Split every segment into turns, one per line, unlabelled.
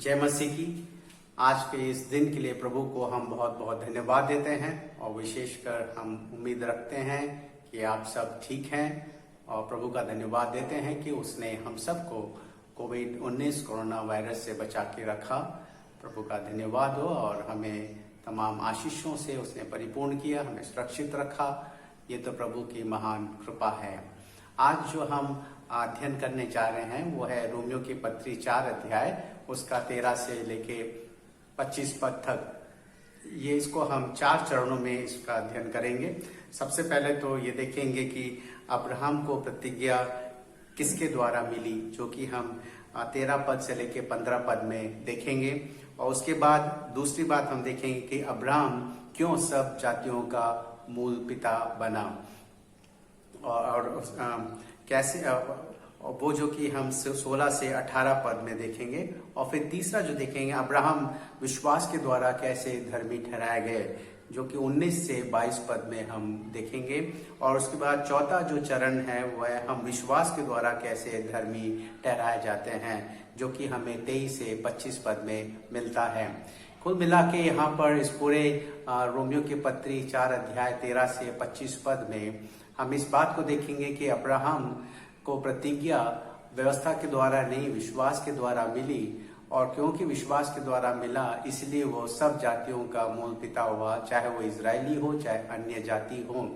जय मसीह की। आज के इस दिन के लिए प्रभु को हम बहुत बहुत धन्यवाद देते हैं और विशेषकर हम उम्मीद रखते हैं कि आप सब ठीक हैं और प्रभु का धन्यवाद देते हैं कि उसने हम सबको कोविड-19 कोरोना वायरस से बचा के रखा। प्रभु का धन्यवाद हो और हमें तमाम आशीषों से उसने परिपूर्ण किया, हमें सुरक्षित रखा। ये तो प्रभु की महान कृपा है। आज जो हम अध्ययन करने जा रहे हैं वो है रोमियो की पत्री 4 अध्याय, उसका 13 से लेके 25 पद तक। ये इसको हम 4 चरणों में इसका अध्ययन करेंगे। सबसे पहले तो ये देखेंगे कि अब्राहम को प्रतिज्ञा किसके द्वारा मिली, जो कि हम 13 पद से लेके 15 पद में देखेंगे। और उसके बाद दूसरी बात हम देखेंगे कि अब्राहम क्यों सब जातियों का मूल पिता बना और कैसे वो जो कि हम 16 से 18 पद में देखेंगे। और फिर तीसरा जो देखेंगे, अब्राहम विश्वास के द्वारा कैसे धर्मी ठहराए गए, जो कि 19 से 22 पद में हम देखेंगे। और उसके बाद चौथा जो चरण है वह हम विश्वास के द्वारा कैसे धर्मी ठहराए जाते हैं, जो कि हमें 23 से 25 पद में मिलता है। कुल मिला के यहाँ पर इस पूरे रोमियो की पत्री 4 अध्याय 13 से 25 पद में हम इस बात को देखेंगे कि अब्राहम को प्रतिज्ञा व्यवस्था के द्वारा नहीं, विश्वास के द्वारा मिली। और क्योंकि विश्वास के द्वारा मिला, इसलिए वो सब जातियों का मूल पिता हुआ, चाहे वो इजरायली हो चाहे अन्य जाति हो।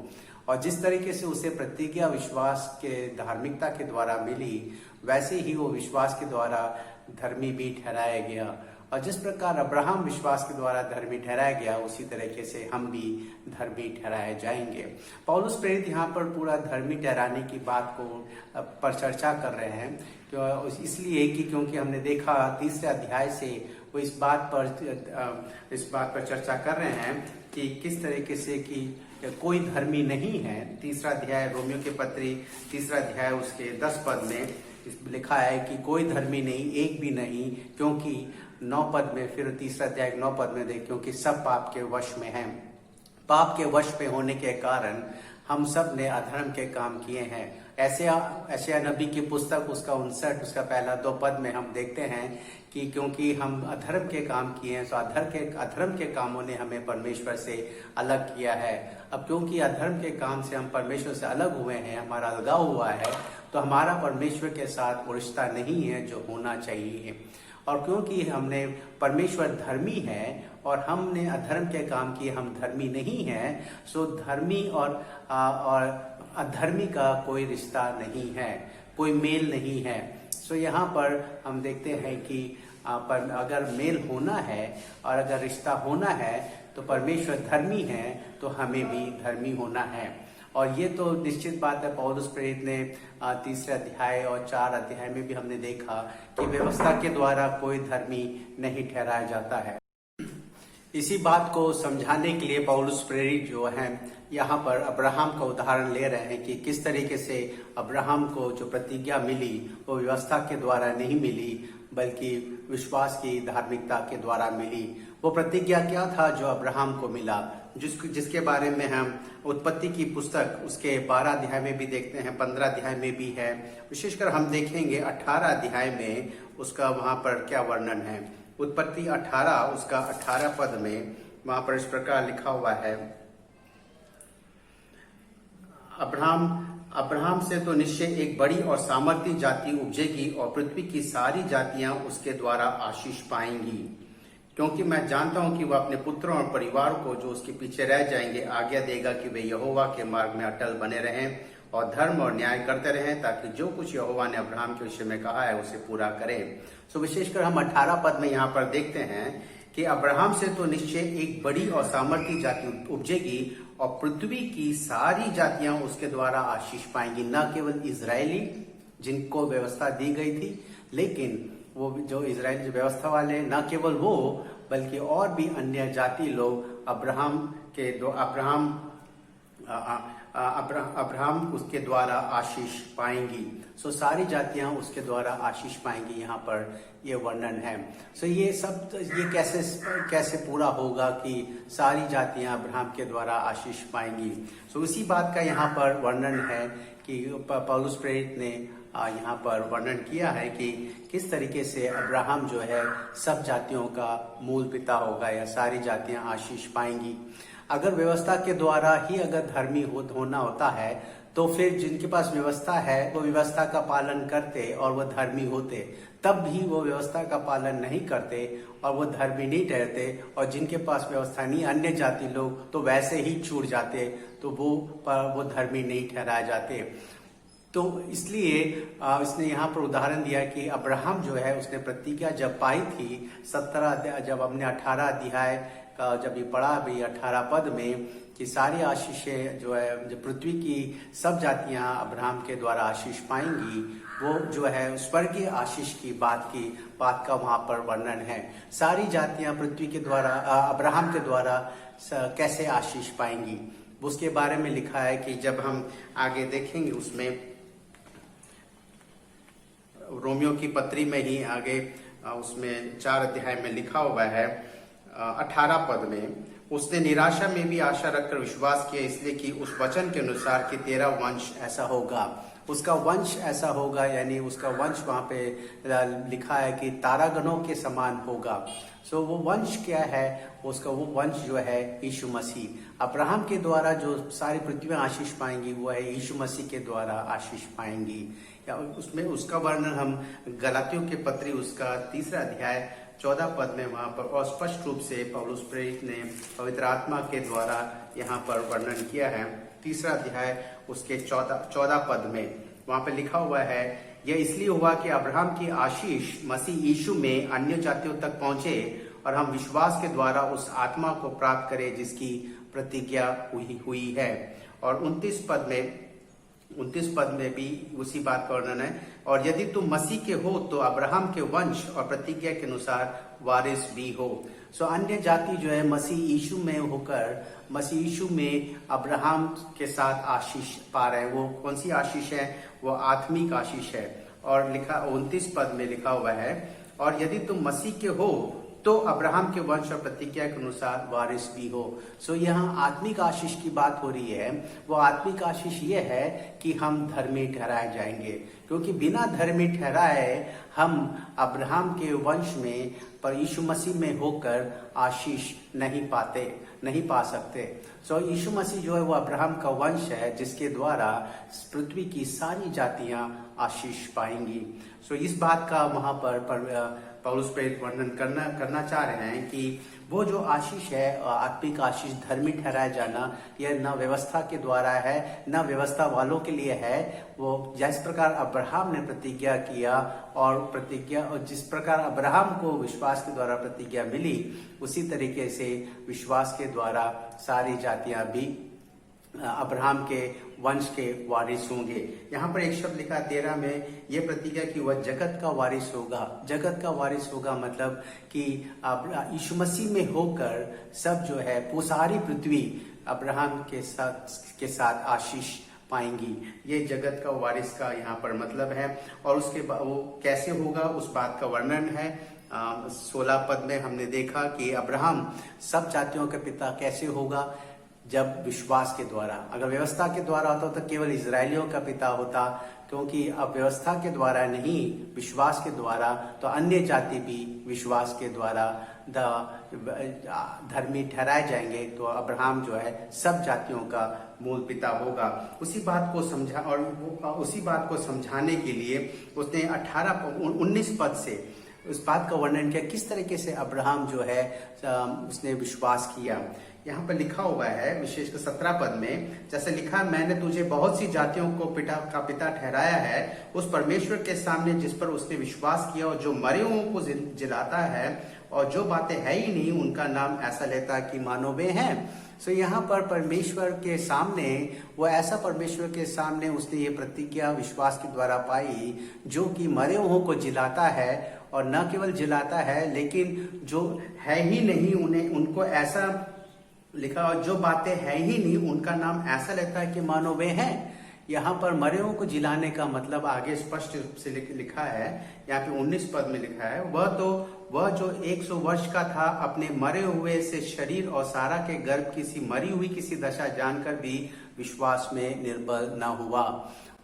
और जिस तरीके से उसे प्रतिज्ञा विश्वास के धार्मिकता के द्वारा मिली, वैसे ही वो विश्वास के द्वारा धर्मी भी ठहराया गया। और जिस प्रकार अब्राहम विश्वास के द्वारा धर्मी ठहराया गया, उसी तरीके से हम भी धर्मी ठहराए जाएंगे। पौलुस प्रेरित यहाँ पर पूरा धर्मी ठहराने की बात को पर चर्चा कर रहे हैं, इसलिए कि क्योंकि हमने देखा तीसरे अध्याय से वो इस बात पर चर्चा कर रहे हैं कि किस तरीके से कि कोई धर्मी नहीं है। तीसरा अध्याय रोमियो के पत्री 3 अध्याय उसके 10 पद में लिखा है कि कोई धर्मी नहीं, एक भी नहीं, क्योंकि 9 पद में, फिर 3 अध्याय 9 पद में देख, क्योंकि सब पाप के वश में हैं। पाप के वश में होने के कारण हम सब ने अधर्म के काम किए हैं। ऐसे नबी की पुस्तक उसका 59 उसका पहला 2 पद में हम देखते हैं कि क्योंकि हम अधर्म के काम किए हैं, तो अधर्म के कामों ने हमें परमेश्वर से अलग किया है। अब क्योंकि अधर्म के काम से हम परमेश्वर से अलग हुए हैं, हमारा अलगाव हुआ है, तो हमारा परमेश्वर के साथ वो रिश्ता नहीं है जो होना चाहिए। और क्योंकि हमने परमेश्वर धर्मी है और हमने अधर्म के काम किए, हम धर्मी नहीं हैं, सो धर्मी और अधर्मी का कोई रिश्ता नहीं है, कोई मेल नहीं है। सो यहाँ पर हम देखते हैं कि पर अगर मेल होना है और अगर रिश्ता होना है तो परमेश्वर धर्मी है, तो हमें भी धर्मी होना है। और ये तो निश्चित बात है। पौलुस प्रेरित ने 3 अध्याय और 4 अध्याय में भी हमने देखा कि व्यवस्था के द्वारा कोई धर्मी नहीं ठहराया जाता है। इसी बात को समझाने के लिए पौलुस प्रेरित जो है यहाँ पर अब्राहम का उदाहरण ले रहे हैं कि किस तरीके से अब्राहम को जो प्रतिज्ञा मिली वो व्यवस्था के द्वारा नहीं मिली, बल्कि विश्वास की धार्मिकता के द्वारा मिली। वो प्रतिज्ञा क्या था जो अब्राहम को मिला, जिसके बारे में हम उत्पत्ति की पुस्तक उसके 12 अध्याय में भी देखते हैं, 15 अध्याय में भी है। विशेषकर हम देखेंगे 18 अध्याय में उसका वहां पर क्या वर्णन है। उत्पत्ति 18 उसका 18 पद में वहां पर इस प्रकार लिखा हुआ है, अब्राहम से तो निश्चय एक बड़ी और सामर्थी जाति उपजेगी और पृथ्वी की सारी जातियां उसके द्वारा आशीष पाएंगी, क्योंकि मैं जानता हूं कि वह अपने पुत्रों और परिवार को जो उसके पीछे रह जाएंगे आज्ञा देगा कि वे यहोवा के मार्ग में अटल बने रहें और धर्म और न्याय करते रहें, ताकि जो कुछ यहोवा ने अब्राहम के विषय में कहा है उसे पूरा करें। सो विशेषकर हम 18 पद में यहाँ पर देखते हैं कि अब्राहम से तो निश्चय एक बड़ी और सामर्थी जाति उपजेगी और पृथ्वी की सारी जातियां उसके द्वारा आशीष पाएंगी। न केवल इजरायली जिनको व्यवस्था दी गई थी, लेकिन वो जो इजराइल व्यवस्था वाले, न केवल वो बल्कि और भी अन्य जाति लोग अब्राहम उसके द्वारा आशीष पाएंगी। सो सारी जातियां उसके द्वारा आशीष पाएंगी, यहाँ पर ये वर्णन है। सो ये सब ये कैसे पूरा होगा कि सारी जातियां अब्राहम के द्वारा आशीष पाएंगी। सो इसी बात का यहाँ पर वर्णन है कि पौलुस प्रेरित ने यहाँ पर वर्णन किया है कि किस तरीके से अब्राहम जो है सब जातियों का मूल पिता होगा या सारी जातियां आशीष पाएंगी। अगर व्यवस्था के द्वारा ही अगर धर्मी होना होता है तो फिर जिनके पास व्यवस्था है वो व्यवस्था का पालन करते और वो धर्मी होते, तब भी वो व्यवस्था का पालन नहीं करते और वो धर्मी नहीं ठहरते, और जिनके पास व्यवस्था नहीं अन्य जाति लोग तो वैसे ही छूट जाते, तो वो धर्मी नहीं ठहराए जाते। तो इसलिए इसने यहाँ पर उदाहरण दिया कि अब्राहम जो है उसने प्रतिज्ञा जब पाई थी 17 जब हमने 18 अध्याय का जब ये पढ़ा भी 18 पद में कि सारी आशीषें जो है जो पृथ्वी की सब जातियां अब्राहम के द्वारा आशीष पाएंगी, वो जो है स्वर्गीय आशीष की बात का वहां पर वर्णन है। सारी जातियां पृथ्वी के द्वारा अब्राहम के द्वारा कैसे आशीष पाएंगी उसके बारे में लिखा है कि जब हम आगे देखेंगे उसमें रोमियो की पत्री में ही आगे उसमें 4 अध्याय में लिखा हुआ है 18 पद में, उसने निराशा में भी आशा रखकर विश्वास किया इसलिए कि उस वचन के अनुसार कि तेरा वंश ऐसा होगा। उसका वंश ऐसा होगा यानी उसका वंश वहां पे लिखा है कि तारागणों के समान होगा। सो वो वंश क्या है, उसका वो वंश जो है यीशु मसीह। अब्राहम के द्वारा जो सारी पृथ्वी आशीष पाएंगी वो है यीशु मसीह के द्वारा आशीष पाएंगी। या उसमें उसका वर्णन हम गलातियों के पत्री उसका 3 अध्याय 14 पद में वहां पर और स्पष्ट रूप से पौलुस प्रेरित ने पवित्र आत्मा के द्वारा यहाँ पर वर्णन किया है। 3 अध्याय उसके 14 पद में वहां पर लिखा हुआ है, यह इसलिए हुआ कि अब्राहम की आशीष मसीह यीशु में अन्य जातियों तक पहुंचे और हम विश्वास के द्वारा उस आत्मा को प्राप्त करें जिसकी प्रतिज्ञा हुई है। और 29 पद में भी उसी बात का वर्णन है, और यदि तुम मसीह के हो तो अब्राहम के वंश और प्रतिज्ञा के अनुसार वारिस भी हो। सो अन्य जाति जो है मसीह यीशु में होकर मसीह यीशु में अब्राहम के साथ आशीष पा रहे हैं। वो कौन सी आशीष है? वो आत्मिक आशीष है। और लिखा 29 पद में लिखा हुआ है, और यदि तुम मसीह के हो तो अब्राहम के वंश और प्रतिज्ञा के अनुसार वारिस भी हो। सो यहाँ आत्मिक आशीष की बात हो रही है। वो आत्मिक आशीष ये है कि हम धर्मी ठहराए जाएंगे, क्योंकि बिना धर्मी ठहराए हम अब्राहम के वंश में पर यीशु मसीह में होकर आशीष नहीं पा सकते। सो यीशु मसीह जो है वो अब्राहम का वंश है जिसके द्वारा पृथ्वी की सारी जातियां आशीष पाएंगी। सो इस बात का वहां पर पौलुस प्रेरित वर्णन करना चाह रहे हैं कि वो जो आशीष है आत्मिक आशीष धर्मी ठहराया जाना, यह न व्यवस्था के द्वारा है न व्यवस्था वालों के लिए है। वो जिस प्रकार अब्राहम ने प्रतिज्ञा किया और जिस प्रकार अब्राहम को विश्वास के द्वारा प्रतिज्ञा मिली, उसी तरीके से विश्वास के द्वारा सारी जातियां भी अब्राहम के वंश के वारिस होंगे। यहाँ पर एक शब्द लिखा 13 में, यह प्रतिज्ञा कि वह जगत का वारिस होगा। जगत का वारिस होगा मतलब कि यीशु मसीह में होकर सब जो है वो सारी पृथ्वी अब्राहम के साथ आशीष पाएंगी। ये जगत का वारिस का यहाँ पर मतलब है। और उसके बाद वो कैसे होगा उस बात का वर्णन है। 16 पद में हमने देखा कि अब्राहम सब जातियों का पिता कैसे होगा, जब विश्वास के द्वारा। अगर व्यवस्था के द्वारा होता तो केवल इजरायलियों का पिता होता, क्योंकि अब व्यवस्था के द्वारा नहीं विश्वास के द्वारा, तो अन्य जाति भी विश्वास के द्वारा धर्मी ठहराए जाएंगे। तो अब्राहम जो है सब जातियों का मूल पिता होगा। उसी बात को समझाने के लिए उसने 19 पद से उस बात का वर्णन किया किस तरीके से अब्राहम जो है उसने विश्वास किया। यहाँ पर लिखा हुआ है विशेषकर 17 पद में, जैसे लिखा, मैंने तुझे बहुत सी जातियों को पिता ठहराया है उस परमेश्वर के सामने जिस पर उसने विश्वास किया और जो मरे हुओं को जिलाता है और जो बातें है ही नहीं उनका नाम ऐसा लेता है कि मानो वे हैं। सो यहाँ पर परमेश्वर के सामने वो ऐसा परमेश्वर के सामने उसने ये प्रतिज्ञा विश्वास के द्वारा पाई जो कि मरे हुओं को जिलाता है, और न केवल जिलाता है लेकिन जो है ही नहीं उनको ऐसा लिखा, और जो बातें है ही नहीं उनका नाम ऐसा लेता है कि मानो वे हैं। यहाँ पर मरे हुओं को जिलाने का मतलब आगे स्पष्ट रूप से लिखा है। यहाँ पे 19 पद में लिखा है, वह जो 100 वर्ष का था अपने मरे हुए से शरीर और सारा के गर्भ किसी मरी हुई किसी दशा जानकर भी विश्वास में निर्बल न हुआ।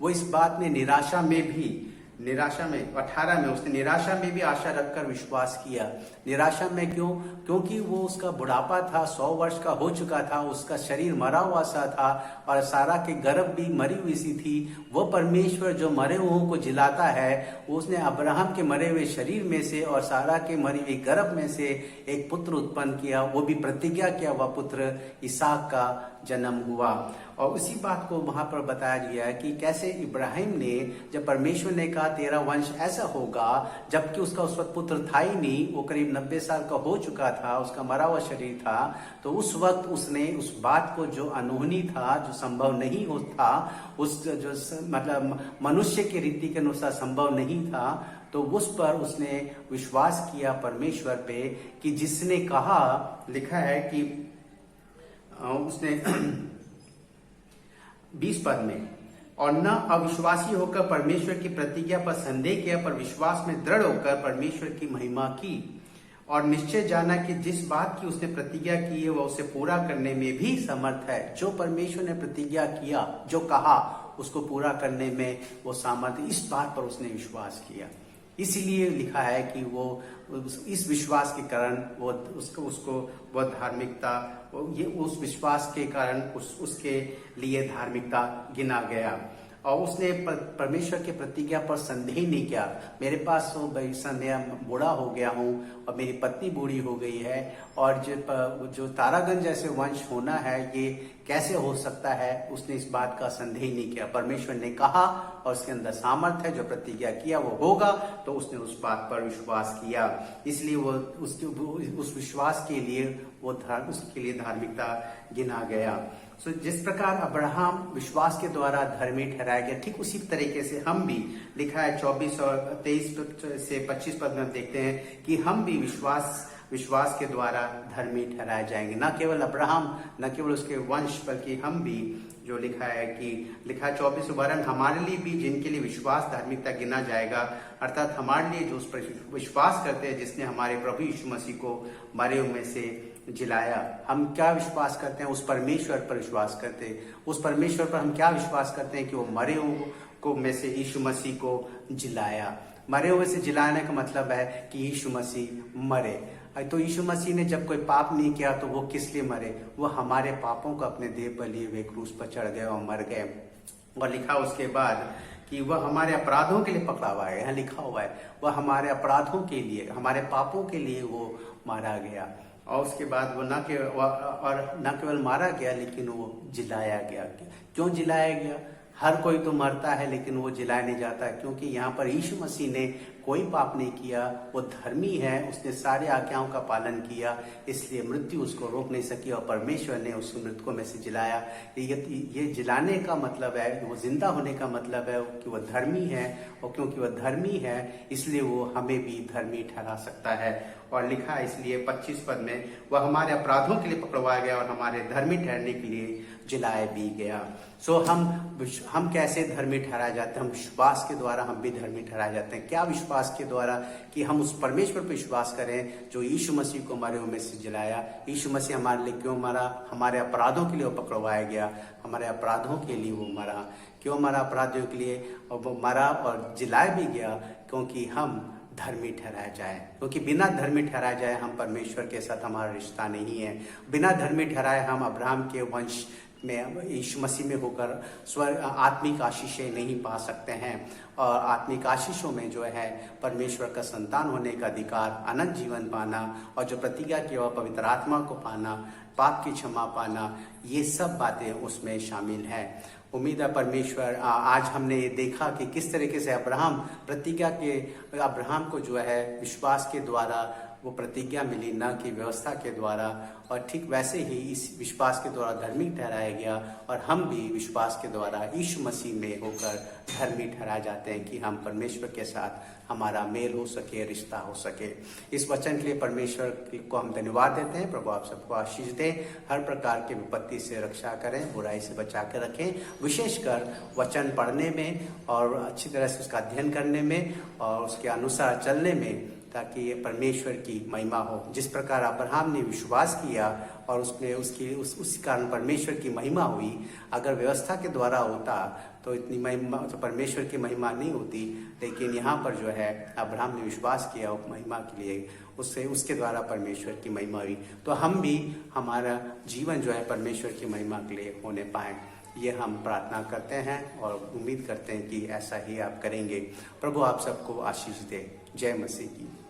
वो इस बात में निराशा में 18 में उसने निराशा में भी आशा रखकर विश्वास किया। निराशा में क्यों? क्योंकि वो उसका बुढ़ापा था, 100 वर्ष का हो चुका था, उसका शरीर मरा हुआ सा था और सारा के गर्भ भी मरी हुई सी थी। वो परमेश्वर जो मरे हुओं को जिलाता है, उसने अब्राहम के मरे हुए शरीर में से और सारा के मरी हुई गर्भ में से एक पुत्र उत्पन्न किया। वो भी प्रतिज्ञा किया हुआ पुत्र इसहाक का जन्म हुआ। और उसी बात को वहां पर बताया गया है कि कैसे इब्राहिम ने, जब परमेश्वर ने कहा तेरा वंश ऐसा होगा, जबकि उसका उस वक्त पुत्र था ही नहीं, वो करीब 90 साल का हो चुका था, उसका मरा हुआ शरीर था, तो उस वक्त उसने उस बात को जो अनहोनी था, जो संभव नहीं होता, उस जो मतलब मनुष्य की रीति के अनुसार संभव नहीं था, तो उस पर उसने विश्वास किया परमेश्वर पे कि जिसने कहा, लिखा है कि उसने 20 पद में, और न अविश्वासी होकर परमेश्वर की प्रतिज्ञा पर संदेह किया, पर विश्वास में दृढ़ होकर परमेश्वर की महिमा की और निश्चय जाना कि जिस बात की उसने प्रतिज्ञा की है वह उसे पूरा करने में भी समर्थ है। जो परमेश्वर ने प्रतिज्ञा किया, जो कहा, उसको पूरा करने में वो सामर्थ्य, इस बात पर उसने विश्वास किया। इसीलिए लिखा है कि वो इस विश्वास के कारण वो उसको वह धार्मिकता, ये उस विश्वास के कारण उसके लिए धार्मिकता गिना गया। और उसने परमेश्वर के प्रतिज्ञा पर संदेह नहीं किया। मेरे पास तो मैं बूढ़ा हो गया हूँ और मेरी पत्नी बूढ़ी हो गई है, और जो तारागण जैसे वंश होना है ये कैसे हो सकता है, उसने इस बात का संदेह नहीं किया। परमेश्वर ने कहा और उसके अंदर सामर्थ्य है, जो प्रतिज्ञा किया वो होगा, तो उसने उस बात पर विश्वास किया। इसलिए वो उस विश्वास के लिए उसके लिए धार्मिकता गिना गया। सो जिस प्रकार अब्राहम विश्वास के द्वारा धर्मी ठहराया गया, ठीक उसी तरीके से हम भी, लिखा है 24 और 23 से 25 पद में हम देखते हैं कि हम भी विश्वास के द्वारा धर्मी ठहराए जाएंगे। न केवल अब्राहम, न केवल उसके वंश, बल्कि हम भी, जो लिखा है 24 वरन हमारे लिए भी जिनके लिए विश्वास धार्मिकता गिना जाएगा, अर्थात हमारे लिए जो उस पर विश्वास करते हैं जिसने हमारे प्रभु यीशु मसीह को मरे हुए में से जिलाया। हम क्या विश्वास करते हैं? उस परमेश्वर पर विश्वास करते हैं। उस परमेश्वर पर हम क्या विश्वास करते हैं कि वो मरे हुए को में से यीशु मसीह को जिलाया। मरे हुए से जिलाने का मतलब है कि यीशु मसीह मरे। तो यीशु मसीह ने जब कोई पाप नहीं किया तो वो किस लिए मरे? वो हमारे पापों को अपने देह पर लिए हुए क्रूस पर चढ़ गए और मर गए। और लिखा उसके बाद कि वह हमारे अपराधों के लिए पकड़ा हुआ है। यहाँ लिखा हुआ है वह हमारे अपराधों के लिए, हमारे पापों के लिए वो मारा गया। और उसके बाद वो न केवल मारा गया, लेकिन वो जिलाया गया। क्यों जिलाया गया? हर कोई तो मरता है, लेकिन वो जिलाया नहीं जाता, क्योंकि यहाँ पर यीशु मसीह ने कोई पाप नहीं किया, वो धर्मी है, उसने सारे आज्ञाओं का पालन किया, इसलिए मृत्यु उसको रोक नहीं सकी और परमेश्वर ने उस मृतकों में से जिलाया। ये जिलाने का मतलब है, वो जिंदा होने का मतलब है कि वह धर्मी है, और क्योंकि वह धर्मी है इसलिए वो हमें भी धर्मी ठहरा सकता है। और लिखा है इसलिए 25 पद में, वह हमारे अपराधों के लिए पकड़वाया गया और हमारे धर्मी ठहरने के लिए जिलाया भी गया। सो हम कैसे धर्मी ठहराए जाते हैं? हम विश्वास के द्वारा हम भी धर्मी ठहराए जाते हैं। क्या विश्वास के द्वारा? कि हम उस परमेश्वर पर विश्वास करें जो यीशु मसीह को मरे हुए में से जिलाया। यीशु मसीह हमारे लिए क्यों मरा? हमारे अपराधों के लिए वो पकड़वाया गया, हमारे अपराधों के लिए वो मरा। क्यों मरा? अपराधियों के लिए। और वो मरा और जिलाया भी गया क्योंकि हम धर्मी ठहराया जाए, क्योंकि बिना धर्मी ठहराया जाए हम परमेश्वर के साथ हमारा रिश्ता नहीं है। बिना धर्मी ठहराए हम अब्राहम के वंश में, यीशु मसीह में होकर स्वर्ग आत्मिक आशीषें नहीं पा सकते हैं। और आत्मिक आशीषों में जो है परमेश्वर का संतान होने का अधिकार, अनंत जीवन पाना, और जो प्रतिज्ञा की और पवित्र आत्मा को पाना, पाप की क्षमा पाना, ये सब बातें उसमें शामिल है। उम्मीद है परमेश्वर, आज हमने ये देखा कि किस तरीके से अब्राहम को जो है विश्वास के द्वारा वो प्रतिज्ञा मिली, न कि व्यवस्था के द्वारा। और ठीक वैसे ही इस विश्वास के द्वारा धर्मी ठहराया गया, और हम भी विश्वास के द्वारा यीशु मसीह में होकर धर्मी ठहरा जाते हैं कि हम परमेश्वर के साथ हमारा मेल हो सके, रिश्ता हो सके। इस वचन के लिए परमेश्वर को हम धन्यवाद देते हैं। प्रभु आप सबको आशीष दें, हर प्रकार की विपत्ति से रक्षा करें, बुराई से बचा के रखें, विशेषकर वचन पढ़ने में और अच्छी तरह से उसका अध्ययन करने में और उसके अनुसार चलने में ताकि ये परमेश्वर की महिमा हो। जिस प्रकार अब्राहम ने विश्वास किया और उसने उस कारण परमेश्वर की महिमा हुई। अगर व्यवस्था के द्वारा होता तो इतनी महिमा, तो परमेश्वर की महिमा नहीं होती। लेकिन यहाँ पर जो है अब्राहम ने विश्वास किया महिमा के लिए, उसके द्वारा परमेश्वर की महिमा हुई। तो हम भी, हमारा जीवन जो है परमेश्वर की महिमा के लिए होने पाए, ये हम प्रार्थना करते हैं और उम्मीद करते हैं कि ऐसा ही आप करेंगे। प्रभु आप सबको आशीष दे। जय मसीह की।